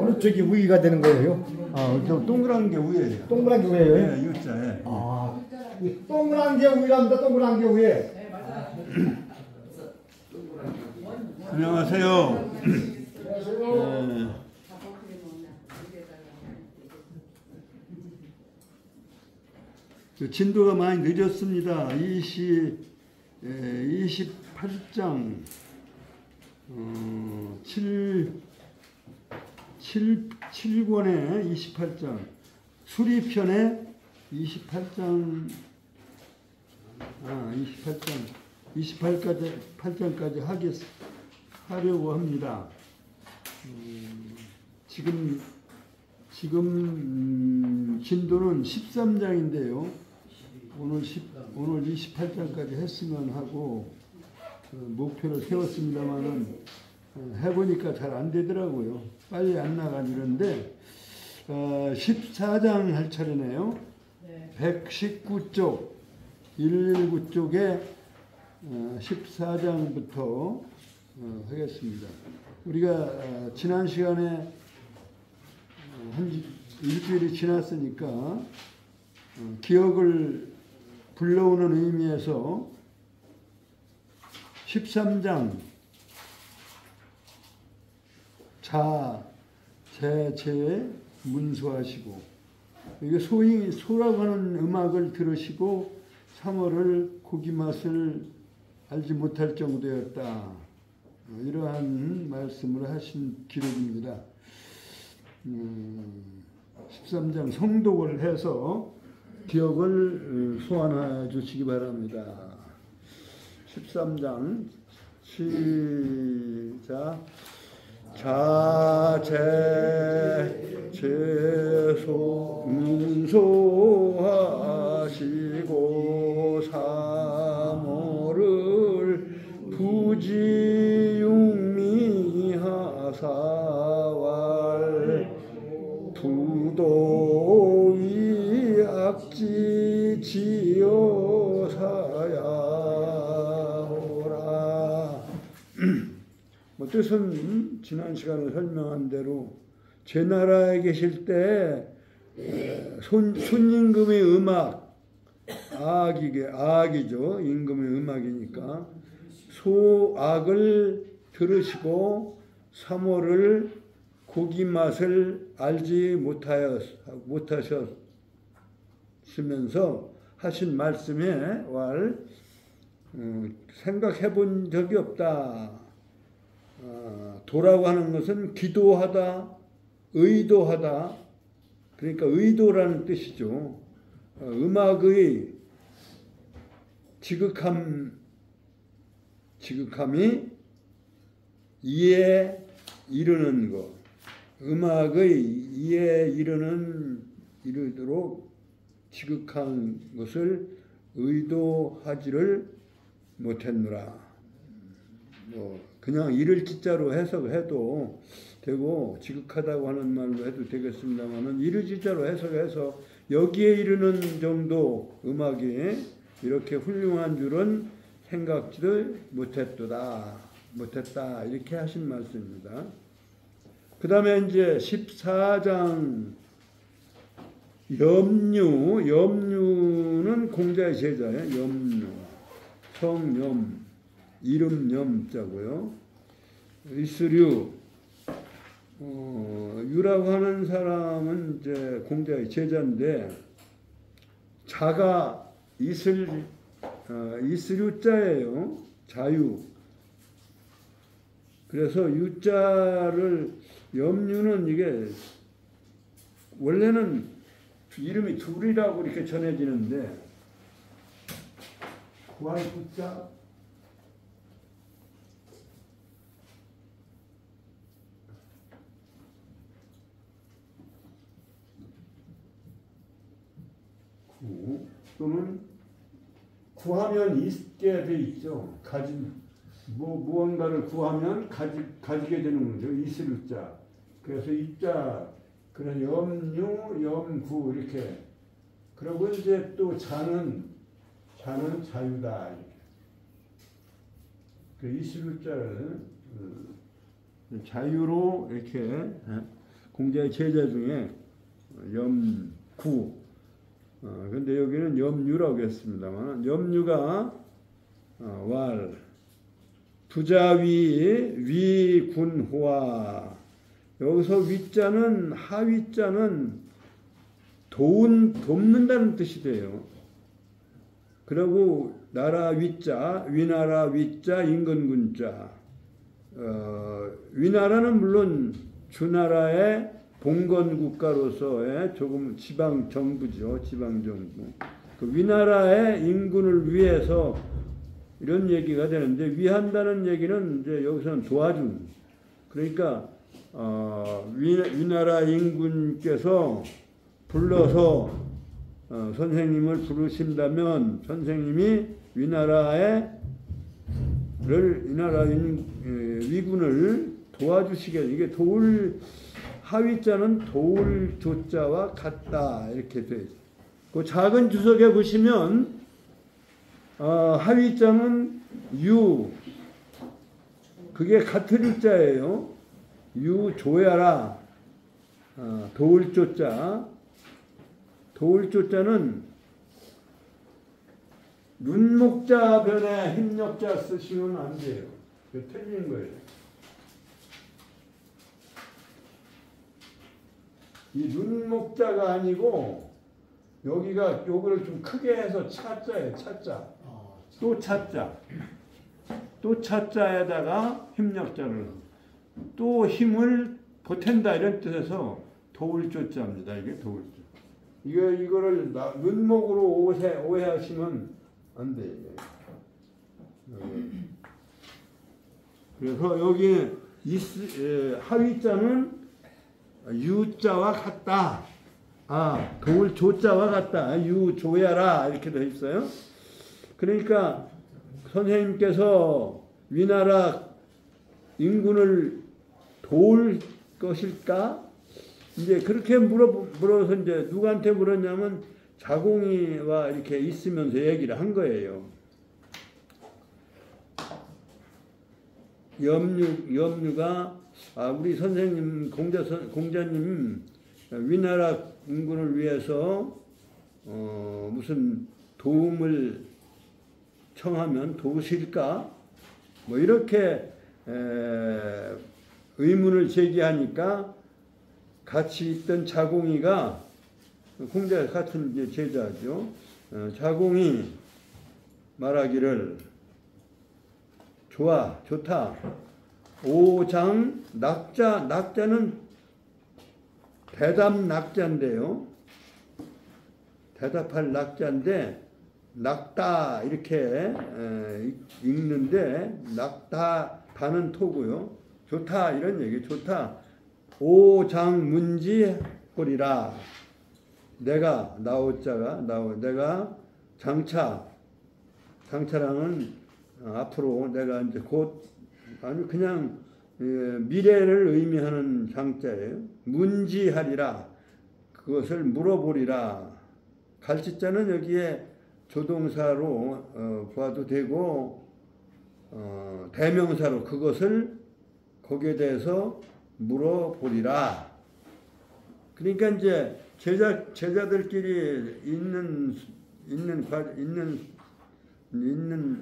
어느 쪽이 우위가 되는 거예요? 저 동그란 게 우예예요. 동그란 게 우예요? 네, U자에. 이 동그란 게 우위랍니다. 동그란 게 우위. 안녕하세요. 진도가 많이 늦었습니다. 28장 7권에 28장 수리편에 28장까지 하려고 합니다. 지금 진도는 13장인데요. 오늘 28장까지 했으면 하고 목표를 세웠습니다만은 해보니까 잘 안 되더라고요. 빨리 안 나가지는데 14장 할 차례네요. 119쪽 119쪽에 14장부터 하겠습니다. 우리가 지난 시간에 한 일주일이 지났으니까 기억을 불러오는 의미에서 13장 제 문수하시고, 이게 소라고 하는 음악을 들으시고 3월을 고기 맛을 알지 못할 정도였다. 이러한 말씀을 하신 기록입니다. 13장 성독을 해서 기억을 소환해 주시기 바랍니다. 13장 시작. 제소 문소하시고 사모를 부지육미하사왈 부도위 악지 지어사야오라. 뜻은 지난 시간에 설명한 대로 제 나라에 계실 때 손임금의 음악, 악이죠. 임금의 음악이니까 소악을 들으시고 사모를 고기 맛을 알지 못하셨으면서 하신 말씀에 생각해 본 적이 없다. 도라고 하는 것은 기도하다, 의도하다. 그러니까 의도라는 뜻이죠. 음악의 지극함이 이에 이르는 것. 음악의 이에 이르도록 지극한 것을 의도하지를 못했노라. 그냥 이를 지자로 해석해도 되고 지극하다고 하는 말로 해도 되겠습니다만은 이를 지자로 해석해서 여기에 이르는 정도 음악이 이렇게 훌륭한 줄은 생각지도 못했다 이렇게 하신 말씀입니다. 그 다음에 이제 14장 염류는 공자의 제자예요. 염류, 성염, 이름 염자고요. 이스류, 유라고 하는 사람은 이제 공자의 제자인데 자가 이스류자예요. 자유. 그래서 유자를 염류는 이게 원래는 이름이 둘이라고 이렇게 전해지는데 구할 구자 또는 구하면 있게 돼 있죠. 무언가를 구하면 가지게 되는 거죠. 이스루자. 그래서 이자, 그런 염류, 염구 이렇게. 그리고 이제 또 자는 자유다. 이렇게. 그 이스루자를 자유로 이렇게 공자의 제자 중에 염구. 근데 여기는 염유라고 했습니다만, 염유가 왈 부자위 위군호화. 여기서 위자는 하위자는 돕는다는 뜻이 돼요. 그리고 나라 위자, 위나라 위자, 인근군자. 위나라는 물론 주나라의 봉건 국가로서의 조금 지방 정부죠. 지방 정부. 그 위나라의 인군을 위해서 이런 얘기가 되는데, 위한다는 얘기는 이제 여기서는 도와준. 그러니까 위나라 인군께서 불러서 선생님을 부르신다면 선생님이 위나라 위군을 도와주시겠다. 이게 도울 하위자는 도울 조자와 같다 이렇게 돼 있어요. 그 작은 주석에 보시면 하위자는 유, 그게 같은 일자예요. 유 조야라. 도울 조자. 도울 조자는 눈목자 변에 힘력자 쓰시면 안 돼요. 이거 틀린 거예요. 이 눈목자가 아니고 여기가 요거를 좀 크게 해서 차자예요. 차자. 또 차자. 또 차자에다가 힘력자를 또 힘을 보탠다 이런 뜻에서 도울 조자입니다. 이게 도울 조. 이거를 눈목으로 오해하시면 안 돼. 그래서 여기 하위자는 유자와 같다. 도울 조자와 같다. 유조야라 이렇게 되어 있어요. 그러니까 선생님께서 위나라 인군을 도울 것일까? 이제 그렇게 물어서 이제 누구한테 물었냐면 자공이와 이렇게 있으면서 얘기를 한 거예요. 염류가 우리 선생님 공자님 위나라 인군을 위해서 무슨 도움을 청하면 도우실까? 뭐 이렇게 의문을 제기하니까 같이 있던 자공이가 공자 같은 이제 제자죠. 자공이 말하기를 좋다. 오장 낙자는 대답 낙자인데요. 대답할 낙자인데 낙다 이렇게 읽는데 낙다다는 토고요. 좋다 이런 얘기. 좋다. 오장문지 꼴이라. 내가 내가 장차랑은 앞으로 내가 이제 곧 아니 그냥 미래를 의미하는 장자예요. 문지하리라. 그것을 물어보리라. 갈치자는 여기에 조동사로 봐도 되고 대명사로 그것을 거기에 대해서 물어보리라. 그러니까 이제 제자들끼리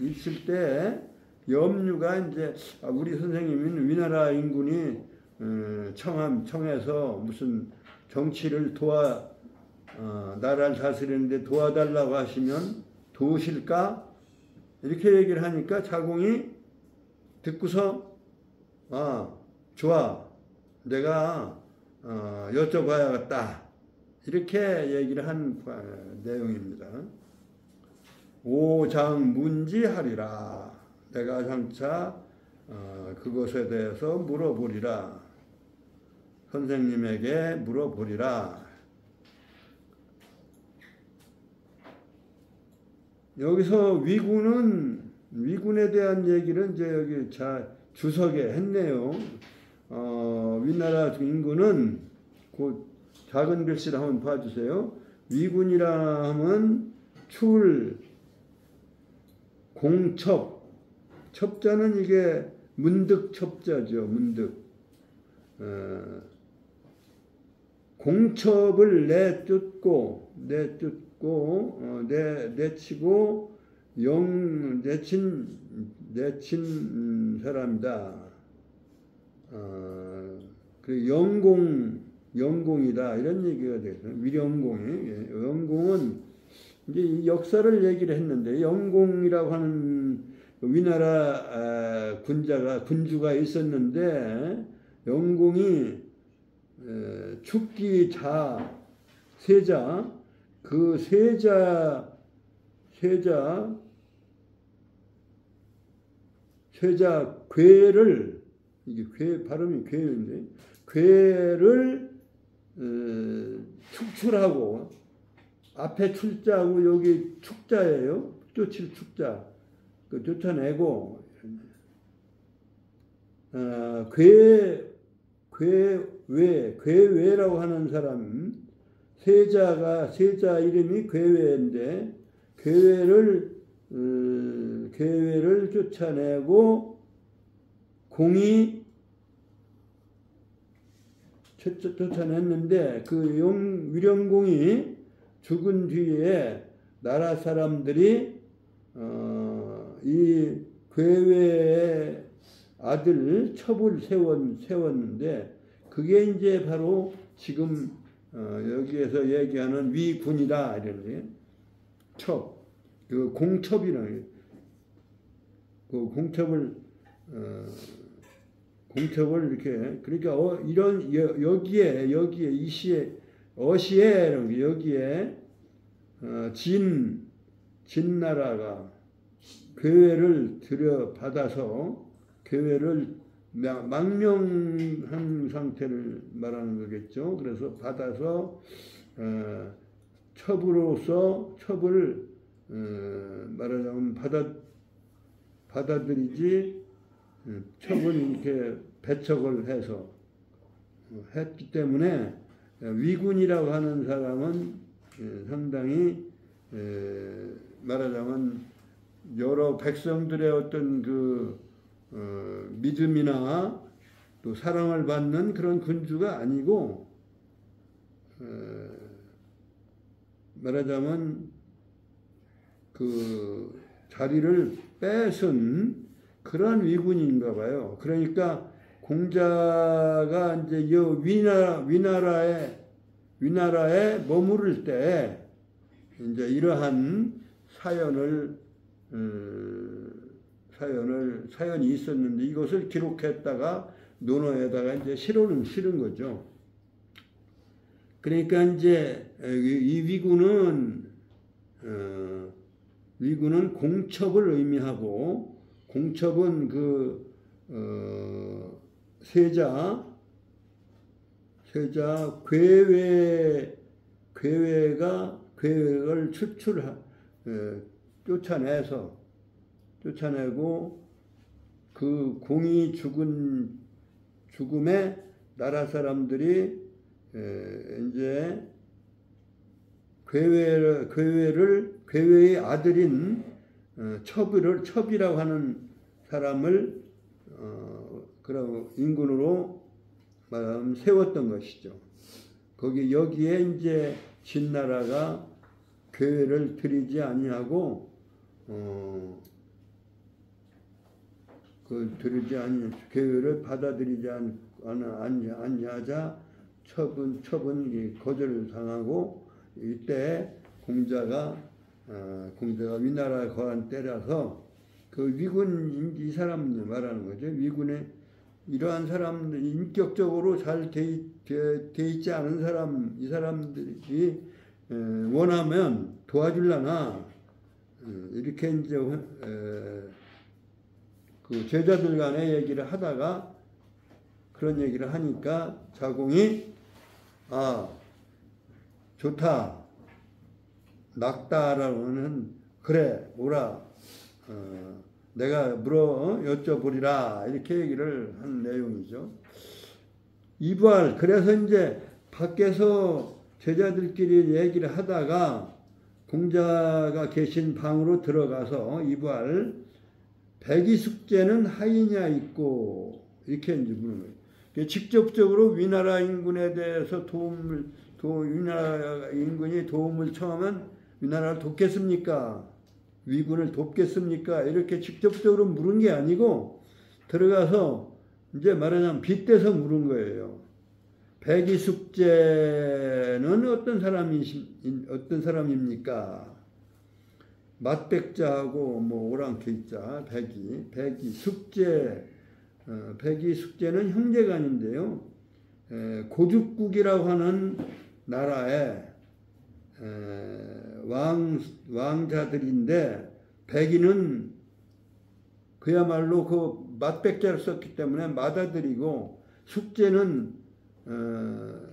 있을 때 염류가 이제 우리 선생님은 위나라 인군이 청해서 무슨 정치를 나라를 다스리는데 도와달라고 하시면 도우실까? 이렇게 얘기를 하니까 자공이 듣고서 좋아. 내가 여쭤봐야겠다. 이렇게 얘기를 한 내용입니다. 오장문지하리라. 내가 장차 그것에 대해서 물어보리라. 선생님에게 물어보리라. 여기서 위군에 대한 얘기를 이제 여기 주석에 했네요. 위나라 인군은 그 작은 글씨를 한번 봐주세요. 위군이라 하면 공첩. 첩자는 이게 문득 첩자죠. 문득. 공첩을 내치고 내친 사람이다. 그 영공이다 이런 얘기가 돼서 위령공이 영공은 이제 역사를 얘기를 했는데 영공이라고 하는 위나라 군주가 있었는데 영공이 축기 세자 그 세자 괴를 이게 괴 발음이 괴인데 괴를 축출하고 앞에 출자하고 여기 축자예요. 쫓을 축자 그 쫓아내고 괴외라고 하는 사람 세자 이름이 괴외인데 괴외를 쫓아내고 공이 쫓아냈는데 그 위령공이 죽은 뒤에 나라 사람들이 이 괴외의 아들 첩을 세웠는데 그게 이제 바로 지금 여기에서 얘기하는 위군이다 이러는데 첩 그 공첩이라는 그 공첩을 이렇게 그러니까 이런 여기에 이 시에 어시에 이런 게 여기에 진나라가 괴외를 들여받아서 괴외를 망명한 상태를 말하는 거겠죠. 그래서 받아서 첩을 말하자면 받아들이지 첩을 이렇게 배척을 해서 했기 때문에 위군이라고 하는 사람은 상당히 말하자면 여러 백성들의 어떤 그 믿음이나 또 사랑을 받는 그런 군주가 아니고 말하자면 그 자리를 뺏은 그런 위군인가 봐요. 그러니까 공자가 이제 이 위나라에 머무를 때 이제 이러한 사연이 있었는데 이것을 기록했다가 논어에다가 이제 실은 거죠. 그러니까 이제 이 위군은 공첩을 의미하고 공첩은 그 세자 괴외를 쫓아내고 그 공이 죽음에 나라 사람들이 이제 괴외의 아들인 첩이라고 하는 사람을 그런 인군으로 세웠던 것이죠. 여기에 이제 진나라가 괴외를 들이지 아니하고 괴외를 받아들이지 아니하자 첩은 거절을 당하고 이때 공자가 위나라 거한 때라서 그 위군 이 사람 말하는 거죠. 위군에 이러한 사람들 인격적으로 잘 돼 있지 않은 사람 이 사람들이 원하면 도와줄라나 이렇게 이제 그 제자들 간에 얘기를 하다가 그런 얘기를 하니까 자공이 좋다 낙다라고는 그래 오라 내가 여쭤보리라 이렇게 얘기를 한 내용이죠. 이부할 그래서 이제 밖에서 제자들끼리 얘기를 하다가 공자가 계신 방으로 들어가서 이부할 백이숙제는 하이냐 있고 이렇게 이제 묻는 거예요. 직접적으로 위나라 인군에 대해서 위나라 인군이 도움을 청하면 위나라를 돕겠습니까? 위군을 돕겠습니까? 이렇게 직접적으로 물은 게 아니고 들어가서 이제 말하자면 빗대서 물은 거예요. 백이숙제는 어떤 사람입니까? 맞백자하고 뭐 오랑캐자 백이숙제는 형제간인데요. 고죽국이라고 하는 나라의 왕자들인데 백이는 그야말로 그 맞백자를 썼기 때문에 맏아들이고 숙제는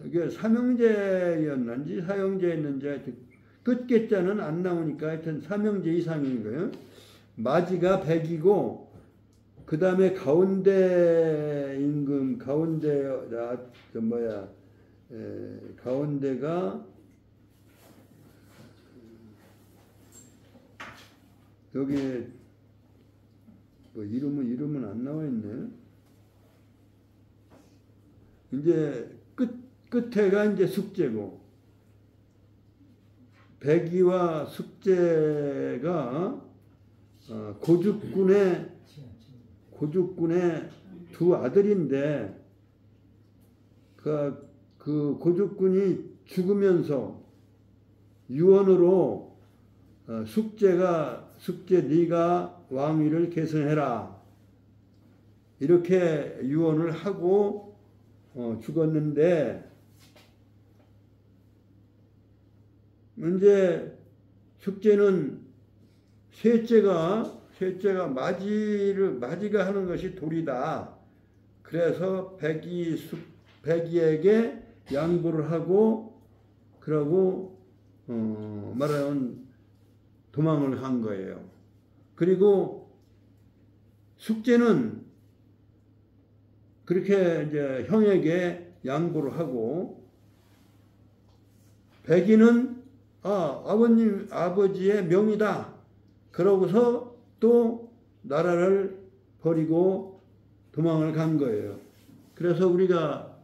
이게 삼형제였는지 사형제였는지 하여튼 끝계자는 안 나오니까 하여튼 삼형제 이상인 거예요. 마지가 백이고 그 다음에 가운데가 여기 뭐 이름은 안 나와 있네. 이제 끝에가 이제 숙제고 백이와 숙제가 고죽군의 두 아들인데 그 고죽군이 죽으면서 유언으로 숙제 네가 왕위를 계승해라 이렇게 유언을 하고 죽었는데 이제 숙제는 셋째가 마지가 하는 것이 도리다. 그래서 백이에게 양보를 하고 그러고 말하면 도망을 간 거예요. 그리고 숙제는 그렇게 이제 형에게 양보를 하고 백이는 아버지의 명이다. 그러고서 또 나라를 버리고 도망을 간 거예요. 그래서 우리가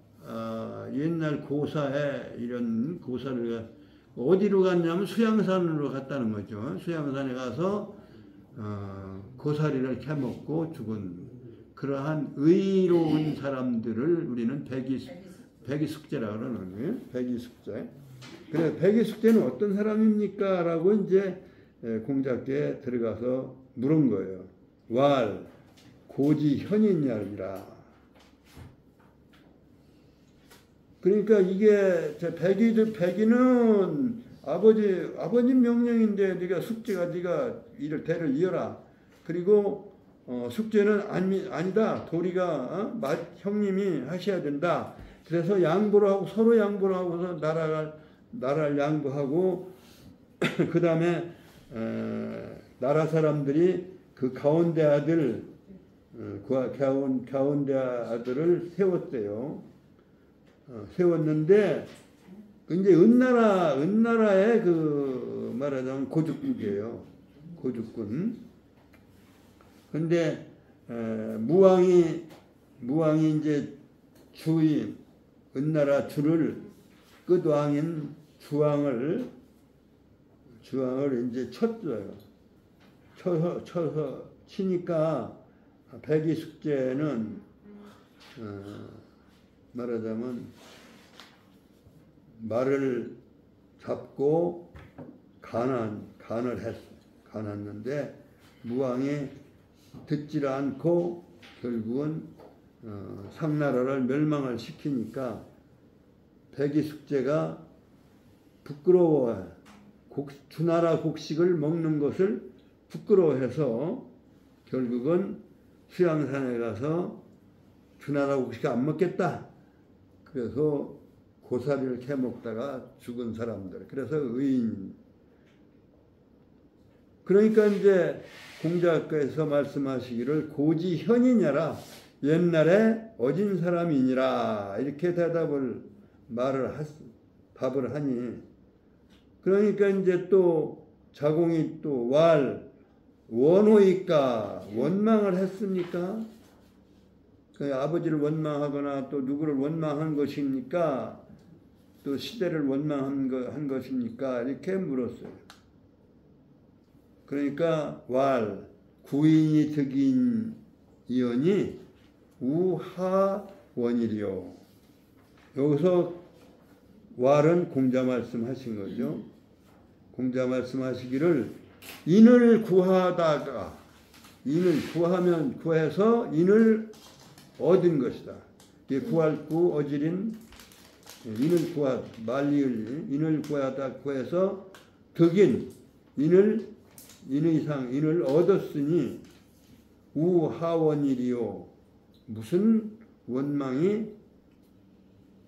옛날 고사에 이런 고사를 어디로 갔냐면 수양산으로 갔다는 거죠. 수양산에 가서 고사리를 캐먹고 죽은 그러한 의로운 사람들을 우리는 백이숙제라고 그러는 거예요. 백이숙제. 그래 백이숙제는 어떤 사람입니까? 라고 이제 공자께 들어가서 물은 거예요. 왈 고지현이냐리라. 그러니까 이게 백이는 아버님 명령인데 네가 숙제가 네가 이를 대를 이어라. 그리고 숙제는 아니다. 도리가 형님이 하셔야 된다. 그래서 양보를 하고 서로 양보를 하고서 나라를 양보하고 그 다음에 나라 사람들이 그 가운데 아들을 세웠대요. 세웠는데 이제 은나라의 그 말하자면 고죽국이에요. 고죽군. 근데 무왕이 이제 은나라 주를 끝왕인 주왕을 이제 쳤어요. 쳐서 치니까 백이숙제는 말하자면 말을 잡고 간을 했어요. 간했는데 무왕이 듣질 않고 결국은 상나라를 멸망을 시키니까 백이숙제가 부끄러워해. 주나라 곡식을 먹는 것을 부끄러워해서 결국은 수양산에 가서 주나라 곡식 안 먹겠다. 그래서 고사리를 캐먹다가 죽은 사람들. 그래서 의인. 그러니까 이제 공자께서 말씀하시기를 고지현이냐라. 옛날에 어진 사람이니라. 이렇게 답을 하니. 그러니까 이제 또 자공이 또 원호이까 원망을 했습니까? 그 아버지를 원망하거나 또 누구를 원망한 것입니까? 또 시대를 원망한 것입니까? 이렇게 물었어요. 그러니까 구인이 득인 이언이 우하원이리요. 여기서 왈은 공자 말씀하신 거죠. 공자 말씀하시기를 인을 구하다가 구해서 인을 얻은 것이다. 구할 구 어지린 인을 인을 구하다 구해서 득인 인을 얻었으니 우하원이리요. 무슨 원망이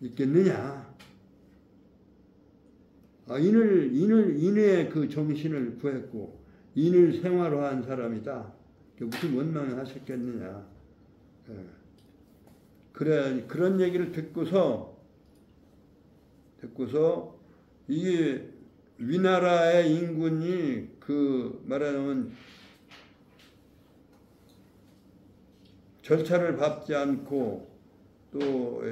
있겠느냐? 인의 그 정신을 구했고 인을 생활화한 사람이다. 무슨 원망을 하셨겠느냐? 그래 그런 얘기를 듣고서 이게 위나라의 인군이 말하자면 절차를 밟지 않고 또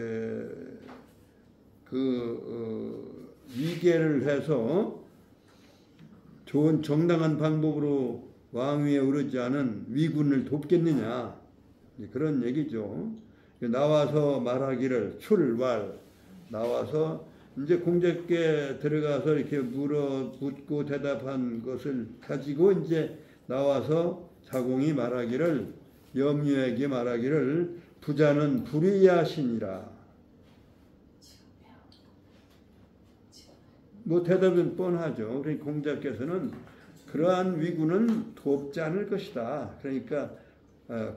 위계를 해서 좋은 정당한 방법으로 왕위에 오르지 않은 위군을 돕겠느냐 그런 얘기죠. 나와서 말하기를 나와서 이제 공자께 들어가서 이렇게 묻고 대답한 것을 가지고 이제 나와서 자공이 말하기를 염류에게 말하기를 부자는 불의하시니라. 뭐 대답은 뻔하죠. 그러니까 공자께서는 그러한 위군은 돕지 않을 것이다. 그러니까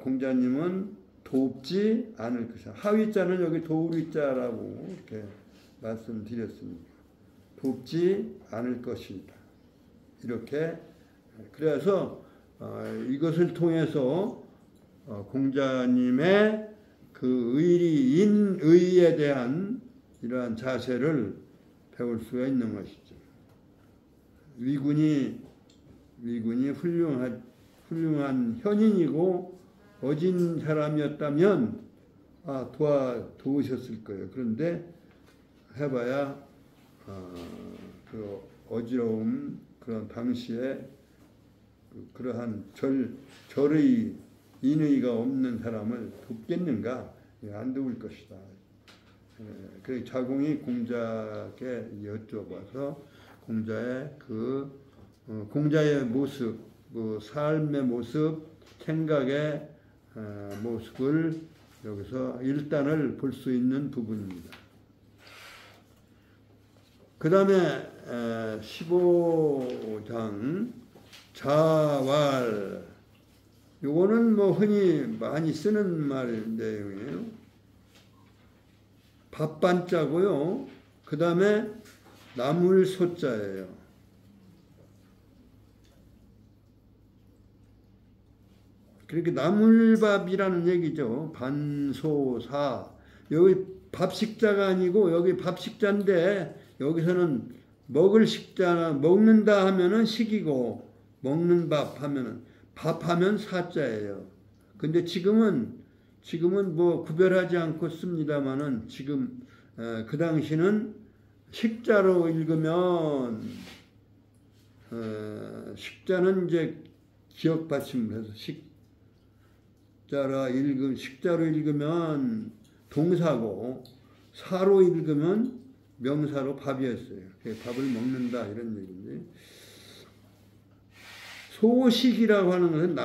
공자님은 돕지 않을 것이다. 하위자는 여기 도우리자라고 이렇게 말씀드렸습니다. 돕지 않을 것이다. 이렇게 그래서 이것을 통해서 공자님의 그 인의에 대한 이러한 자세를 배울 수가 있는 것이죠. 위군이 훌륭한 현인이고 어진 사람이었다면 도우셨을 거예요. 그런데 해봐야 그 어지러움 그런 당시에 그러한 절의 인의가 없는 사람을 돕겠는가? 안 도울 것이다. 그래서 자공이 공자께 여쭤봐서 공자의 모습, 삶의 모습, 생각의 모습을 여기서 일단을 볼 수 있는 부분입니다. 그 다음에 15장 자왈 요거는 뭐 흔히 많이 쓰는 말 내용이에요. 밥반자고요. 그 다음에 나물소자예요. 그렇게 나물밥이라는 얘기죠. 반소사. 여기 밥식자가 아니고 여기 밥식자인데 여기서는 먹을 식자나 먹는다 하면은 식이고 먹는 밥 하면은 밥하면 사자예요. 근데 지금은 뭐 구별하지 않고 씁니다만은 지금 그 당시는 식자로 읽으면 식자는 이제 기억 받침을 해서 식자로 읽으면 동사고 사로 읽으면 명사로 밥이었어요. 밥을 먹는다 이런 얘기인데 소식이라고 하는 것은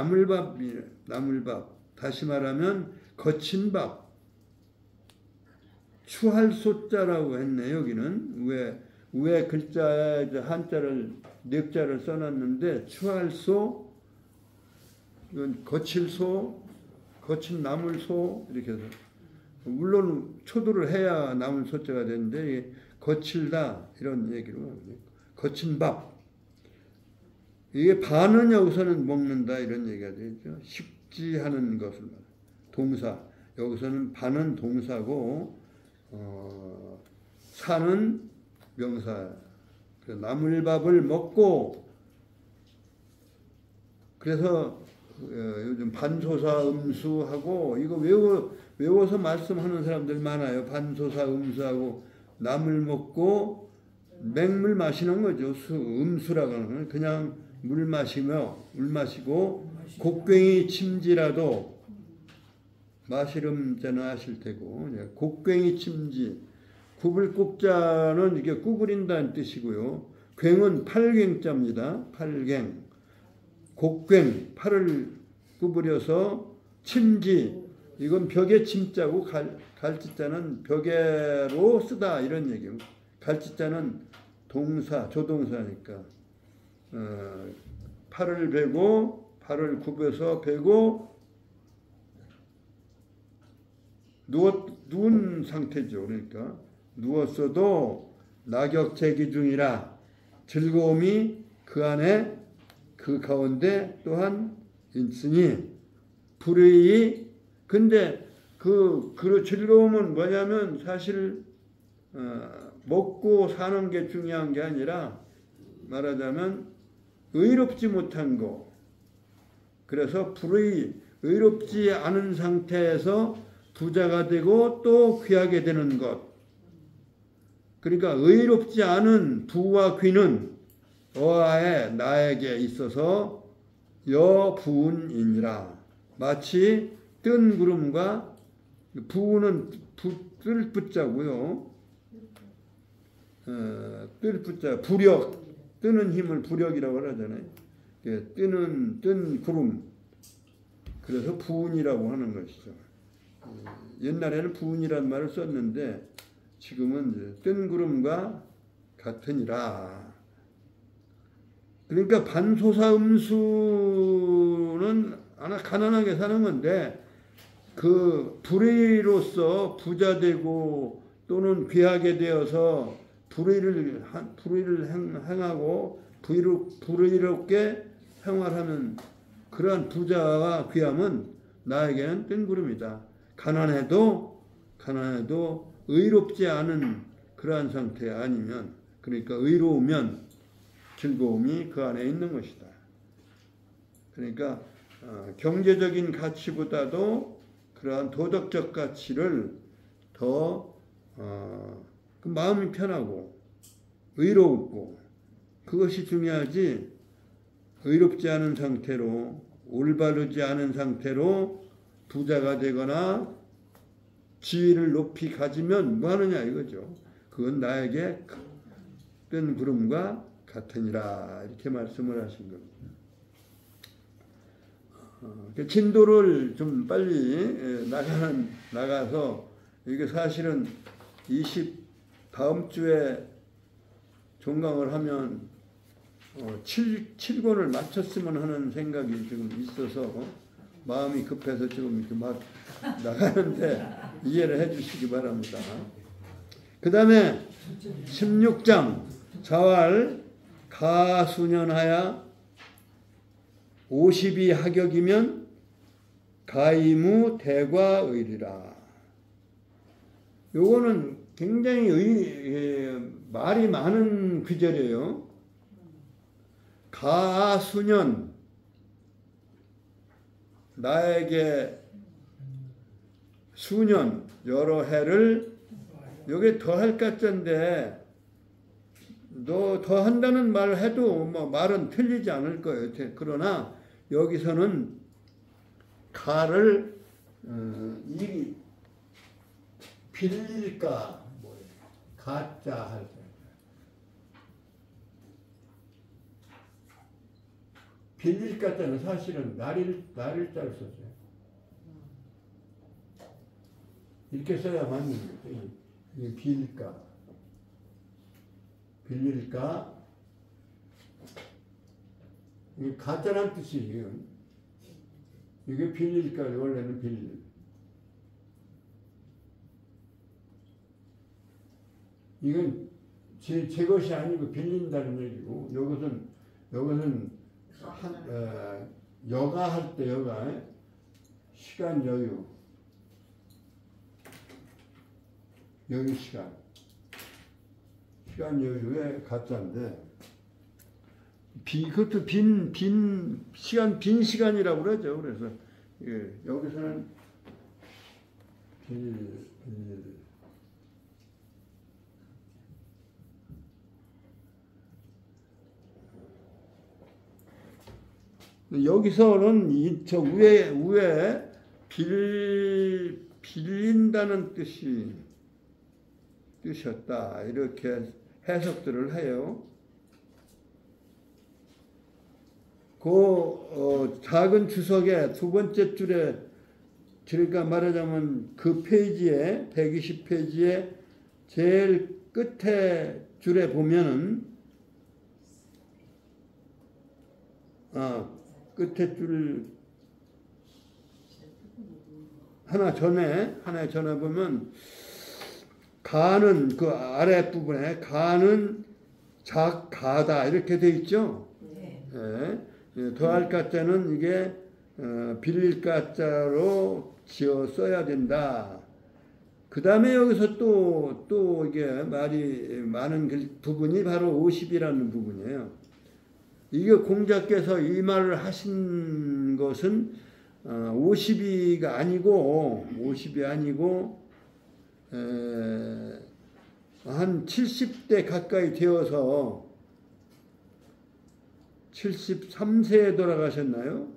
나물밥. 다시 말하면 거친 밥. 추할소자라고 했네. 여기는 위에 글자에 한자를 넉자를 써놨는데 추할소, 이건 거칠소, 거친 나물소 이렇게 해서 물론 초도를 해야 나물소자가 되는데 거칠다 이런 얘기로 거친 밥. 이게 반은 여기서는 먹는다 이런 얘기가 되죠. 식지하는 것을 말해요. 동사. 여기서는 반은 동사고 사는 명사. 나물밥을 먹고 그래서 요즘 반소사 음수하고 이거 외워서 말씀하는 사람들 많아요. 반소사 음수하고 나물 먹고 맹물 마시는 거죠. 음수라고 하는 건 그냥 물 마시고 곡괭이 침지라도 마시름자는 아실 테고 곡괭이 침지 구불국자는 이게 구부린다는 뜻이고요. 괭은 팔괭자입니다. 팔괭 곡괭 팔을 구부려서 침지 이건 벽에 침자고 갈지자는 벽에로 쓰다 이런 얘기예요. 갈지자는 동사 조동사니까 팔을 베고 팔을 굽혀서 베고 누운 상태죠. 그러니까 누웠어도 낙역제기 중이라 즐거움이 그 안에 그 가운데 또한 있으니 불의 근데 그 즐거움은 뭐냐면 사실 먹고 사는 게 중요한 게 아니라 말하자면 의롭지 못한 거 그래서 의롭지 않은 상태에서 부자가 되고 또 귀하게 되는 것 그러니까 의롭지 않은 부와 귀는 어하에 나에게 있어서 여부운이니라 마치 뜬 구름과 부는 뜰 붙자고요. 뜰 붙자 부력 뜨는 힘을 부력이라고 하잖아요. 뜬 구름 그래서 부운이라고 하는 것이죠. 옛날에는 부운이라는 말을 썼는데 지금은 이제 뜬 구름과 같으니라. 그러니까 반소사 음수는 하나 가난하게 사는 건데 그 불의로서 부자 되고 또는 귀하게 되어서 불의를 행하고 불의롭게 생활하는 그러한 부자와 귀함은 나에게는 뜬구름이다. 가난해도 의롭지 않은 그러한 상태 아니면 그러니까 의로우면 즐거움이 그 안에 있는 것이다. 그러니까 경제적인 가치보다도 그러한 도덕적 가치를 더 그 마음이 편하고 의롭고 그것이 중요하지 의롭지 않은 상태로 올바르지 않은 상태로 부자가 되거나 지위를 높이 가지면 뭐 하느냐 이거죠. 그건 나에게 뜬 구름과 같으니라 이렇게 말씀을 하신 겁니다. 진도를 좀 빨리 나가서 이게 사실은 다음 주에 종강을 하면 7권을 마쳤으면 하는 생각이 지금 있어서 마음이 급해서 지금 이렇게 막 나가는데 이해를 해 주시기 바랍니다. 그 다음에 16장 자활 가수년하야 52하격이면 가이무 대과의리라. 요거는 굉장히 말이 많은 구절이에요. 가수년 나에게 수년 여러 해를 여기 더할 가짜인데 너 더 한다는 말을 해도 뭐 말은 틀리지 않을 거예요. 그러나 여기서는 가를 이 빌릴까 가짜 할 때 빌릴까 때는 사실은 날일자를 썼어요. 이렇게 써야 맞는 거죠. 이게 빌릴까 이게 가짜란 뜻이에요. 이게 빌릴까 원래는 빌릴. 이건 제 것이 아니고 빌린다는 얘기고 이것은 여가 할 때 여가 시간 여유 여유 시간 여유의 가짜인데 그것도 빈 시간이라고 그러죠. 그래서 예, 여기서는 여기서는 저 위에 빌린다는 뜻이었다. 이렇게 해석들을 해요. 작은 주석의 두 번째 줄에, 그러니까 말하자면 그 페이지에 120페이지에 제일 끝에 줄에 보면은 끝에 줄 하나 전에 보면 가는 그 아래 부분에 가는 작가다 이렇게 돼 있죠. 예, 더할 가자는 이게 빌릴 가자로 지어 써야 된다. 그 다음에 여기서 또 이게 말이 많은 부분이 바로 50이라는 부분이에요. 이게 공자께서 이 말을 하신 것은 50이 아니고 한 70대 가까이 되어서 73세에 돌아가셨나요?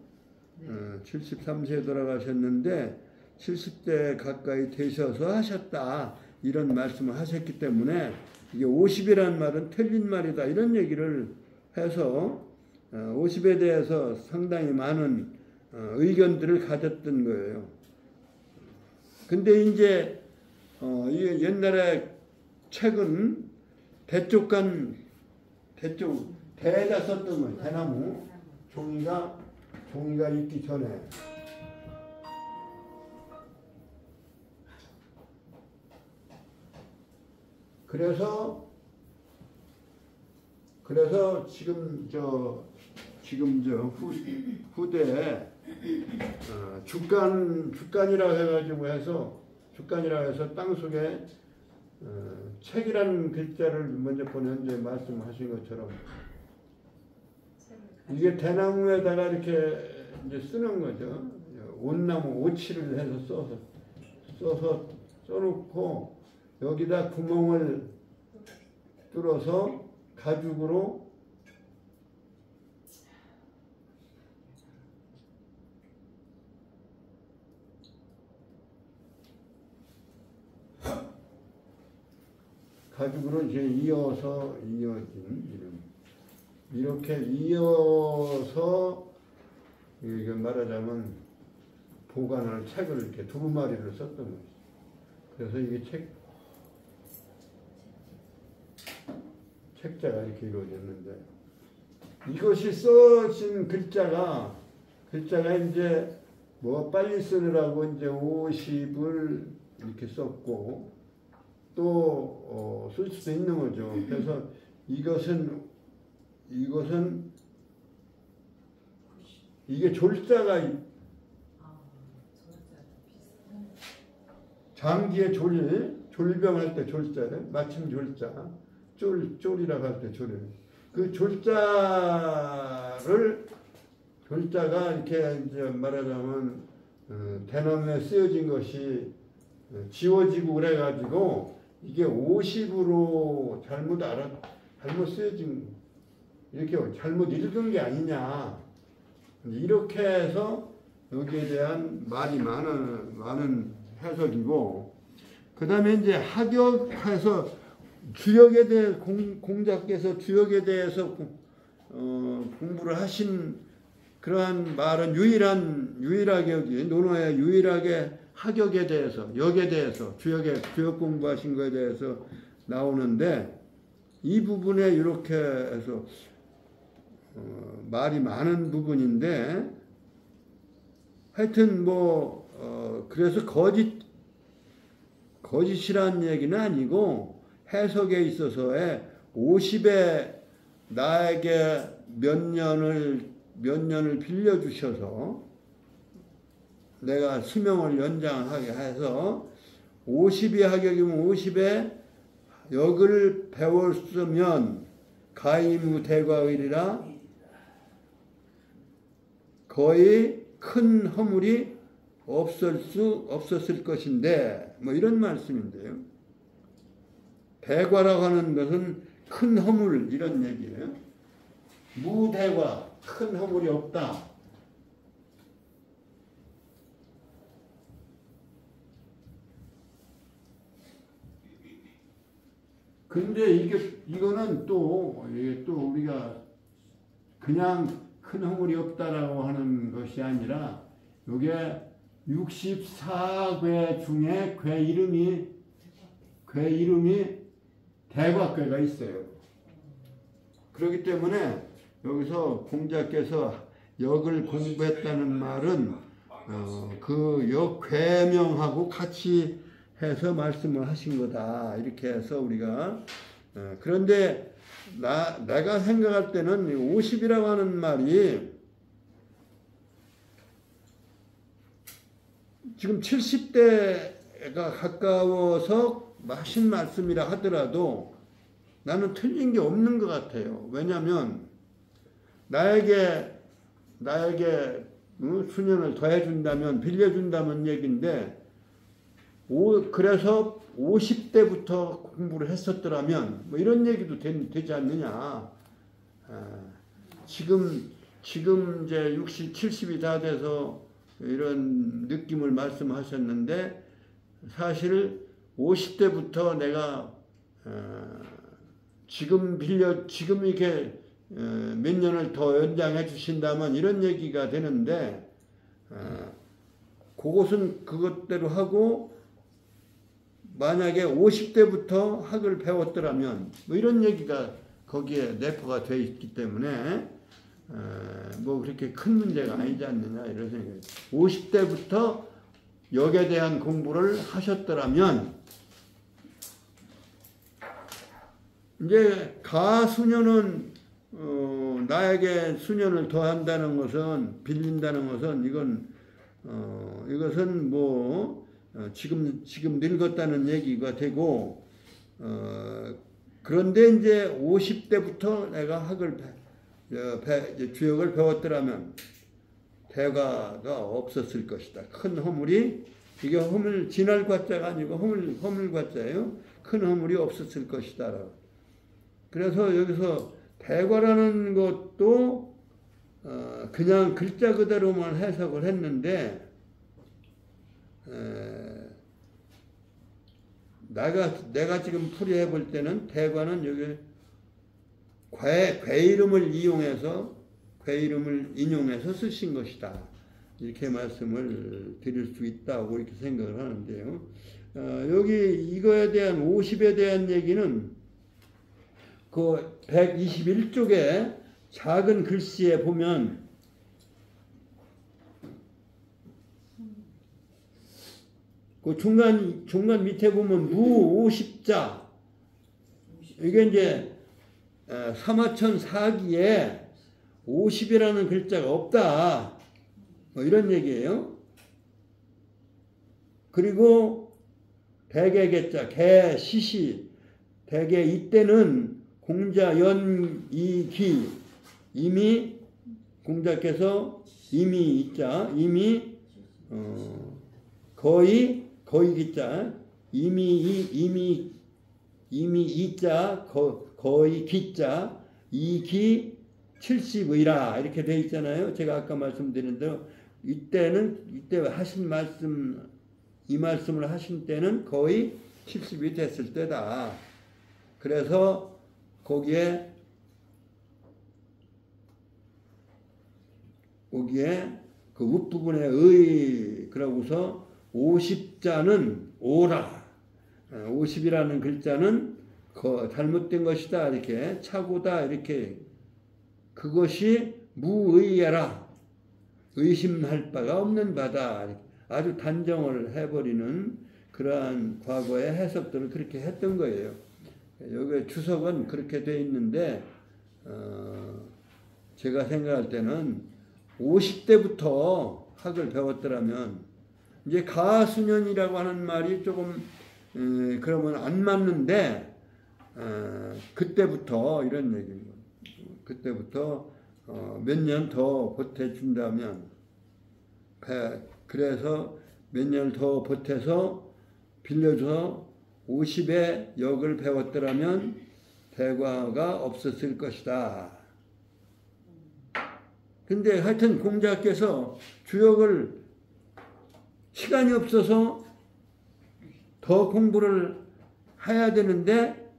73세에 돌아가셨는데 70대 가까이 되셔서 하셨다. 이런 말씀을 하셨기 때문에 이게 50이라는 말은 틀린 말이다. 이런 얘기를 해서 50에 대해서 상당히 많은 의견들을 가졌던 거예요. 근데 이제 옛날에 책은 대에다 썼던 거예요. 대나무 종이가 있기 전에. 그래서 지금 저 후대에 주간이라고 해서 땅 속에 책이라는 글자를 먼저 보냈는데 말씀하신 것처럼 이게 대나무에다가 이렇게 이제 쓰는 거죠. 온나무 오치를 해서 써놓고 여기다 구멍을 뚫어서 가죽으로 이제 이어진 이렇게 이어서 이게 말하자면 보관할 책을 이렇게 두루마리를 썼던 거죠. 그래서 이게 책자가 이렇게 이루어졌는데 이것이 써진 글자가 이제 뭐 빨리 쓰느라고 이제 50을 이렇게 썼고 또 쓸 수도 있는 거죠. 그래서 이게 졸자가 장기의 졸병할 때 졸자예요. 마침 졸자. 쫄이라고 할 때 졸이에요. 그 졸자가 이렇게 이제 말하자면 대나무에 쓰여진 것이 지워지고 그래가지고 이게 50으로 잘못 쓰여진 이렇게 잘못 읽은 게 아니냐 이렇게 해서 여기에 대한 말이 많은 해석이고 그 다음에 이제 학역해서 주역에 대해 공자께서 주역에 대해서 공부를 하신 그러한 말은 유일하게 여기 논어에 유일하게 학역에 대해서 역에 대해서 주역 공부하신 것에 대해서 나오는데 이 부분에 이렇게 해서 말이 많은 부분인데 하여튼 그래서 거짓이라는 얘기는 아니고 해석에 있어서의 50에 나에게 몇 년을 빌려주셔서 내가 수명을 연장하게 해서 50이 학역이면 50에 역을 배웠으면 가이무 대과의리라 거의 큰 허물이 없었을 것인데 뭐 이런 말씀인데요. 대과라고 하는 것은 큰 허물 이런 얘기예요. 무대과 큰 허물이 없다. 근데 이거는 이게 또 우리가 그냥 큰 허물이 없다라고 하는 것이 아니라 이게 64궤 중에 궤 이름이 대과궤가 있어요. 그렇기 때문에 여기서 공자께서 역을 공부했다는 말은 그 역 궤명하고 같이 해서 말씀을 하신 거다. 이렇게 해서 우리가 그런데 내가 생각할 때는 50이라고 하는 말이 지금 70대가 가까워서 하신 말씀이라 하더라도 나는 틀린 게 없는 것 같아요. 왜냐하면 나에게 수년을 더해준다면 빌려준다는 얘기인데 그래서 50대부터 공부를 했었더라면 뭐 이런 얘기도 되지 않느냐. 지금 이제 60, 70이 다 돼서 이런 느낌을 말씀하셨는데 사실 50대부터 내가 지금 이렇게 몇 년을 더 연장해 주신다면 이런 얘기가 되는데 그것은 그것대로 하고 만약에 50대부터 학을 배웠더라면 뭐 이런 얘기가 거기에 내포가 되어 있기 때문에 뭐 그렇게 큰 문제가 아니지 않느냐 이런 생각이. 50대부터 역에 대한 공부를 하셨더라면 이제 가수년은 나에게 수년을 더한다는 것은 빌린다는 것은 이것은 뭐 지금 늙었다는 얘기가 되고 그런데 이제 50대부터 내가 학을 주역을 배웠더라면 대가가 없었을 것이다. 큰 허물이 이게 허물 지날 과자가 아니고 허물 과자예요. 큰 허물이 없었을 것이다. 그래서 여기서 대과라는 것도 그냥 글자 그대로만 해석을 했는데 내가 지금 풀이해 볼 때는 대과는 여기 궤 이름을 인용해서 쓰신 것이다. 이렇게 말씀을 드릴 수 있다고 이렇게 생각을 하는데요. 여기 이거에 대한 50에 대한 얘기는 그 121쪽에 작은 글씨에 보면 그 중간 밑에 보면 무 50자 이게 이제 사마천 사기에 50이라는 글자가 없다. 뭐 이런 얘기예요. 그리고 대개개자 개 시시 대개 이때는 공자 연이기 이미 공자께서 이미 거의 기자 이미 이자 거의 기자 이기 70의라 이렇게 돼 있잖아요. 제가 아까 말씀드린 대로 이때 하신 말씀 이 말씀을 하신 때는 거의 70이 됐을 때다. 그래서 거기에 그 윗부분에 의 그러고서 50자는 오라 50이라는 글자는 잘못된 것이다 이렇게 착오다 이렇게 그것이 무의예라 의심할 바가 없는 바다 아주 단정을 해버리는 그러한 과거의 해석들을 그렇게 했던 거예요. 여기 주석은 그렇게 돼 있는데 제가 생각할 때는 50대부터 학을 배웠더라면 이제 가수년이라고 하는 말이 조금 그러면 안 맞는데 그때부터 이런 얘기입니다. 그때부터 몇 년 더 보태준다면 그래서 몇 년 더 보태서 빌려줘서 50의 역을 배웠더라면 대과가 없었을 것이다. 근데 하여튼 공자께서 주역을 시간이 없어서 더 공부를 해야 되는데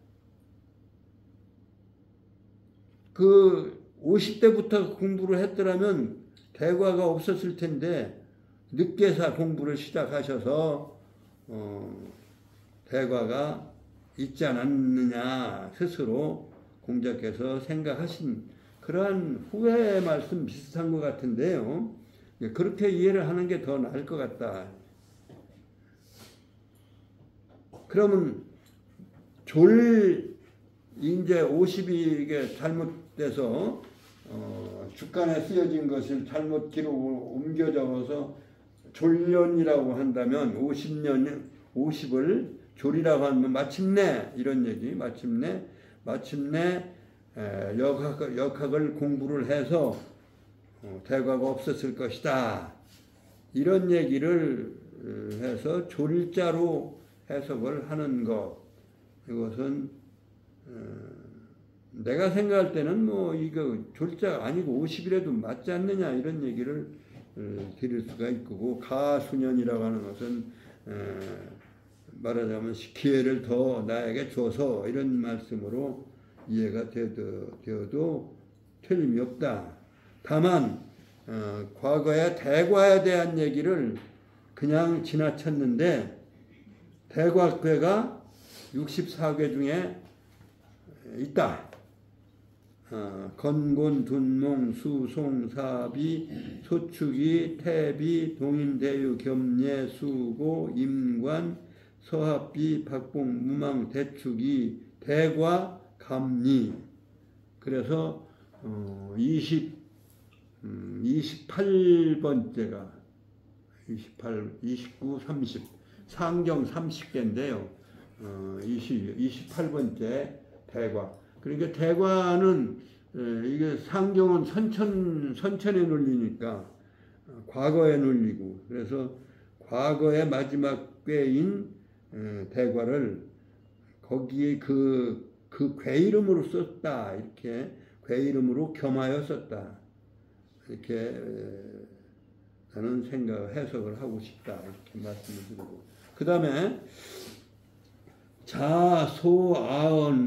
그 50대부터 공부를 했더라면 대과가 없었을 텐데 늦게서 공부를 시작하셔서 대과가 있지 않았느냐 스스로 공자께서 생각하신 그러한 후회 말씀 비슷한 것 같은데요. 그렇게 이해를 하는 게 더 나을 것 같다. 그러면 이제 50이 이게 잘못돼서 주간에 쓰여진 것을 잘못 기록을 옮겨 적어서 졸년이라고 한다면 50을 졸이라고 하면 마침내 이런 얘기 마침내 역학을 공부를 해서 대과가 없었을 것이다. 이런 얘기를 해서 졸자로 해석을 하는 것. 이것은 내가 생각할 때는 뭐 이거 졸자가 아니고 50이라도 맞지 않느냐 이런 얘기를 드릴 수가 있고 가수년이라고 하는 것은 말하자면 기회를 더 나에게 줘서 이런 말씀으로 이해가 되어도 틀림이 없다. 다만 과거의 대과에 대한 얘기를 그냥 지나쳤는데 대과괴가 64괴 중에 있다. 건곤, 둔몽, 수송, 사비, 소축이, 태비, 동인대유, 겸예, 수고, 임관, 서합비, 박봉, 무망, 대축이, 대과, 감리. 그래서 28번째가 29, 30 상경 30개인데요. 28번째 대과. 그러니까 대과는 이게 상경은 선천에 눌리니까 과거에 눌리고 그래서 과거의 마지막 꾀인 대과를 거기에 그 괴 이름으로 썼다. 이렇게 괴 이름으로 겸하여 썼다. 이렇게 나는 해석을 하고 싶다. 이렇게 말씀을 드리고. 그 다음에 자소아언은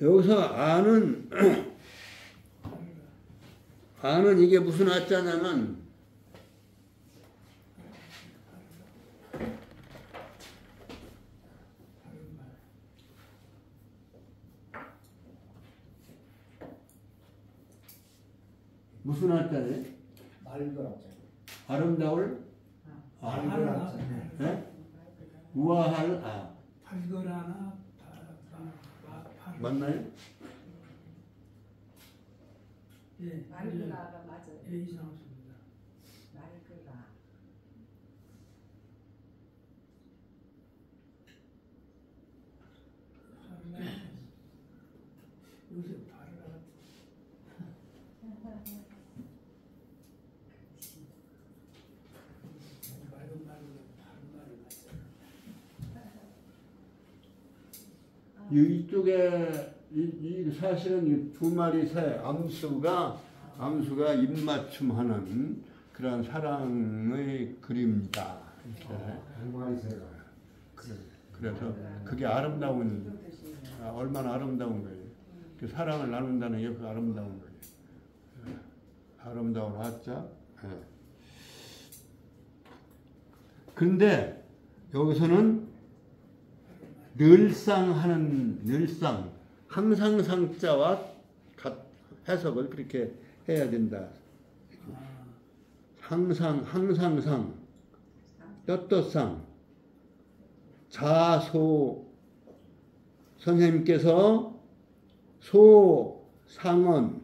여기서 아는 이게 무슨 아자냐면 무슨 아자네? 아름다울 네? 우아할 발걸하나 맞나요? 예, 말그라가 맞아요. 예, 이상하십니다. 말그라. 요새 발라 맑은 말로 바른 말이 맞잖아. 이쪽에 사실은 이 두 마리 새 암수가 입맞춤하는 그런 사랑의 그림이다. 그래서 그게 아름다운 얼마나 아름다운 거예요. 그 사랑을 나눈다는 게 그 아름다운 거예요. 아름다운 화자. 근데 여기서는 늘상 항상 상자와 해석을 그렇게 해야 된다. 항상상, 떳떳상, 자소, 선생님께서 소상언,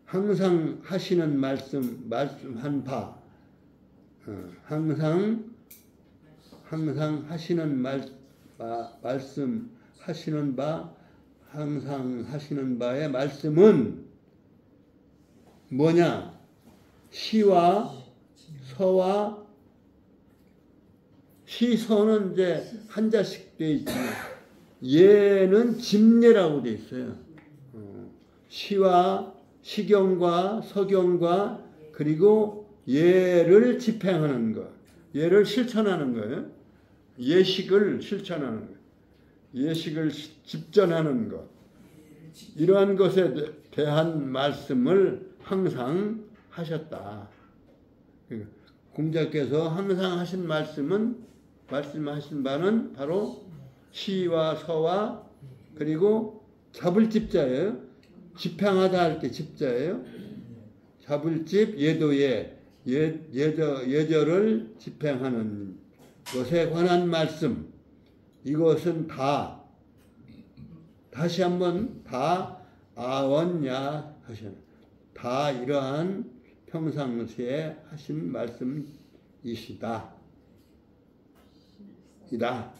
항상 하시는 말씀한 바, 항상 하시는 말씀하시는 바 항상 하시는 바의 말씀은 뭐냐? 시와 서와 시서는 이제 한자씩 되어 있지만 예는 집례라고 되어 있어요. 시와 시경과 서경과 그리고 예를 집행하는 것, 예를 실천하는 거예요. 예식을 실천하는 것, 예식을 집전하는 것, 이러한 것에 대한 말씀을 항상 하셨다. 공자께서 항상 하신 말씀하신 바는 바로 시와 서와 그리고 잡을 집자예요. 집행하다 할 때 집자예요. 잡을 집 예도예 예절을 집행하는 것에 관한 말씀. 이것은 다 다시 한번 다 아언야 하시는 다 이러한 평상시에 하신 말씀이시다. 이다.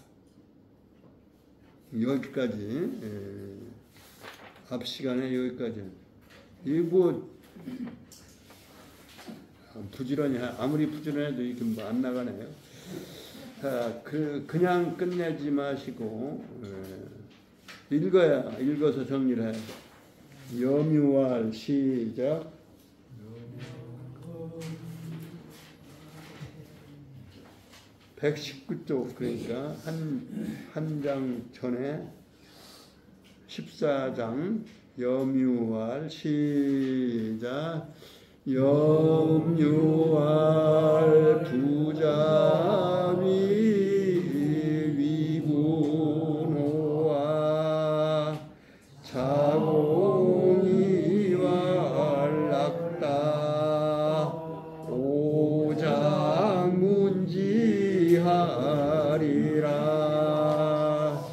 여기까지 앞 시간에 여기까지. 이거 부지런히 아무리 부지런해도 이렇게 뭐 안 나가네요. 자, 그냥 끝내지 마시고 읽어서 정리를 해요. 염유월 시작. 119쪽 그러니까 한 장 전에 14장 염유월 시작. 염유월 부자위 위분호와 자공이와 낙다 오장문지하리라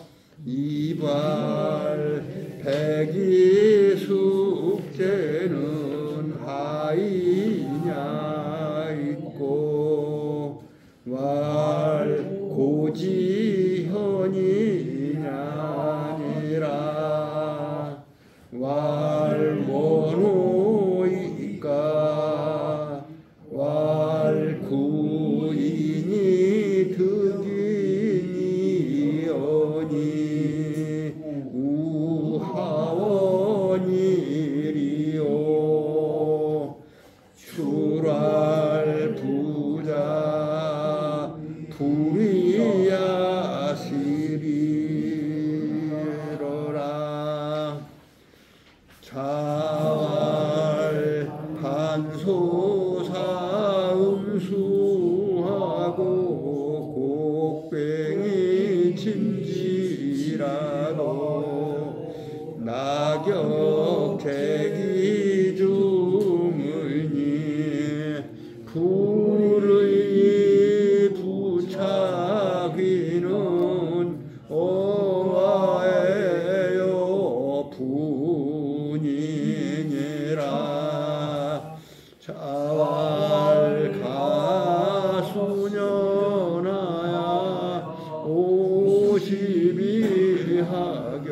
이발 백이 숙제는 하이냐 있고 왈 고지현이냐니라 왈 원호이까 왈 구인이 득이니오니 우하원이리오 출할 부자 불이야시리로라 자활 반소사 음수하고 곡뱅이 침지라도 낙엽 대기 주물니 불의 부착이는 어와에요 분이니라 자활 가수년하야 50이 하격이면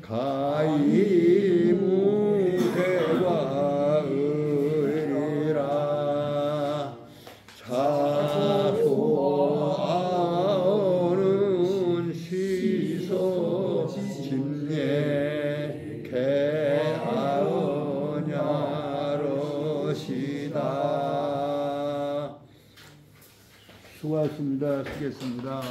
가히 무대와 의리라 자소아오는 시소 집례 개아오냐로시다. 수고하셨습니다. 쓰겠습니다.